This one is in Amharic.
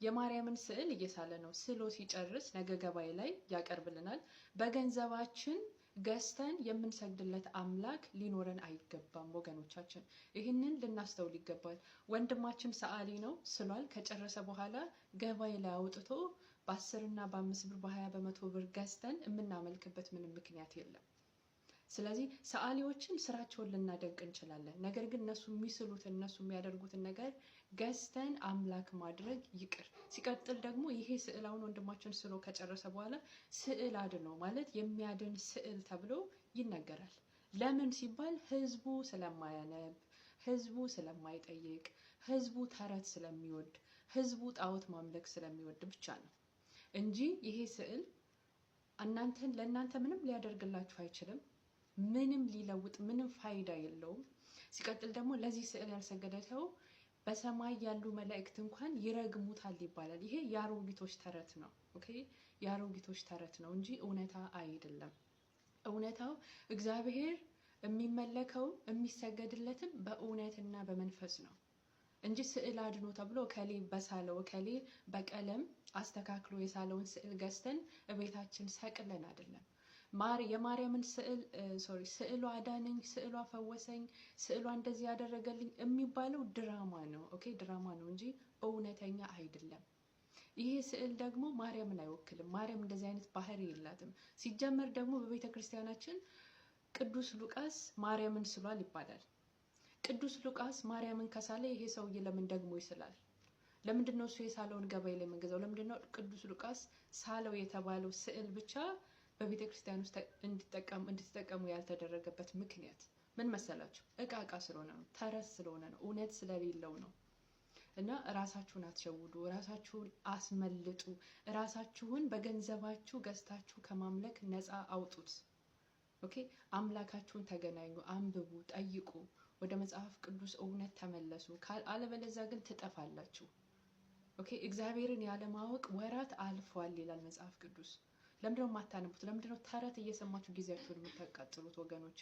የማርያምን ስዕል እየሳለ ነው። ስሎ ሲጨርስ ነገ ገበያ ላይ ያቀርብልናል። በገንዘባችን ገዝተን የምንሰግድለት አምላክ ሊኖረን አይገባም ወገኖቻችን። ይህንን ልናስተውል ይገባል። ወንድማችን ሰዓሊ ነው፣ ስሏል። ከጨረሰ በኋላ ገበያ ላይ አውጥቶ በ10 እና በ5 ብር በ20 በመቶ ብር ገዝተን የምናመልክበት ምንም ምክንያት የለም። ስለዚህ ሰዓሊዎችን ስራቸውን ልናደንቅ እንችላለን። ነገር ግን እነሱ የሚስሉትን እነሱ የሚያደርጉትን ነገር ገዝተን አምላክ ማድረግ ይቅር። ሲቀጥል ደግሞ ይሄ ስዕል አሁን ወንድማችን ስሎ ከጨረሰ በኋላ ስዕል አድነው ማለት የሚያድን ስዕል ተብሎ ይነገራል። ለምን ሲባል ህዝቡ ስለማያነብ፣ ህዝቡ ስለማይጠይቅ፣ ህዝቡ ተረት ስለሚወድ፣ ህዝቡ ጣዖት ማምለክ ስለሚወድ ብቻ ነው እንጂ ይሄ ስዕል ለእናንተ ምንም ሊያደርግላችሁ አይችልም። ምንም ሊለውጥ ምንም ፋይዳ የለውም። ሲቀጥል ደግሞ ለዚህ ስዕል ያልሰገደ ሰው በሰማይ ያሉ መላእክት እንኳን ይረግሙታል ይባላል። ይሄ የአሮጊቶች ተረት ነው። ኦኬ፣ የአሮጊቶች ተረት ነው እንጂ እውነታ አይደለም። እውነታው እግዚአብሔር የሚመለከው የሚሰገድለትም በእውነትና በመንፈስ ነው እንጂ ስዕል አድኖ ተብሎ ከሌ በሳለው ከሌ በቀለም አስተካክሎ የሳለውን ስዕል ገዝተን እቤታችን ሰቅለን አይደለም። የማርያምን ስዕሏ አዳነኝ፣ ስዕሏ ፈወሰኝ፣ ስዕሏ እንደዚህ ያደረገልኝ የሚባለው ድራማ ነው። ኦኬ፣ ድራማ ነው እንጂ እውነተኛ አይደለም። ይሄ ስዕል ደግሞ ማርያምን አይወክልም። ማርያም እንደዚህ አይነት ባህሪ የላትም። ሲጀመር ደግሞ በቤተ ክርስቲያናችን ቅዱስ ሉቃስ ማርያምን ስሏል ይባላል። ቅዱስ ሉቃስ ማርያምን ከሳለ ይሄ ሰውዬ ለምን ደግሞ ይስላል? ለምንድን ነው እሱ የሳለውን ገበያ ላይ የምንገዛው? ለምንድን ነው ቅዱስ ሉቃስ ሳለው የተባለው ስዕል ብቻ በቤተ ክርስቲያን ውስጥ እንድትጠቀሙ ያልተደረገበት ምክንያት ምን መሰላችሁ? እቃ ስለሆነ ነው፣ ተረት ስለሆነ ነው፣ እውነት ስለሌለው ነው። እና ራሳችሁን አትሸውዱ፣ ራሳችሁን አስመልጡ፣ ራሳችሁን በገንዘባችሁ ገዝታችሁ ከማምለክ ነፃ አውጡት። ኦኬ፣ አምላካችሁን ተገናኙ፣ አንብቡ፣ ጠይቁ፣ ወደ መጽሐፍ ቅዱስ እውነት ተመለሱ። አለበለዚያ ግን ትጠፋላችሁ። ኦኬ፣ እግዚአብሔርን ያለማወቅ ወራት አልፏል ይላል መጽሐፍ ቅዱስ። ለምንድነው የማታነቡት? ለምንድነው ተረት እየሰማችሁ ጊዜያችሁን የምታቃጥሉት ወገኖቼ?